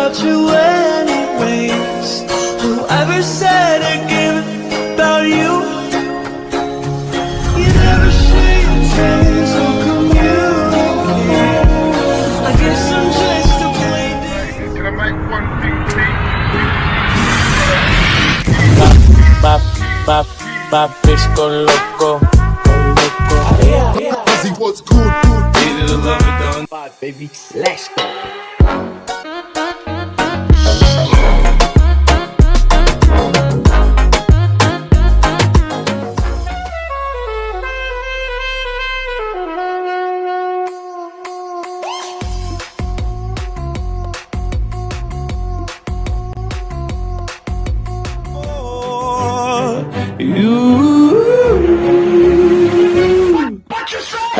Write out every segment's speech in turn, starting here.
about you anyways. Whoever said again about you, you never share your tears or communicate. I guess I'm just a plain dude. Can I make one thing clean? My bitch go loco. He was good. Needed a lover done. Baby, let's go.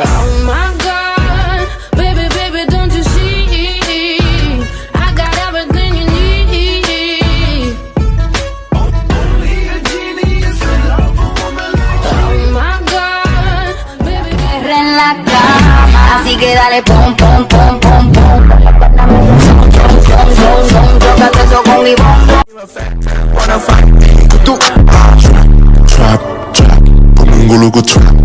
Oh my God, baby, baby, don't you see? I got everything you need. Oh my God, baby, baby. En la cama, así que dale pom pom pom pom pom. Tócate eso con mi bombo. Trap, trap, ponme un guluco trap.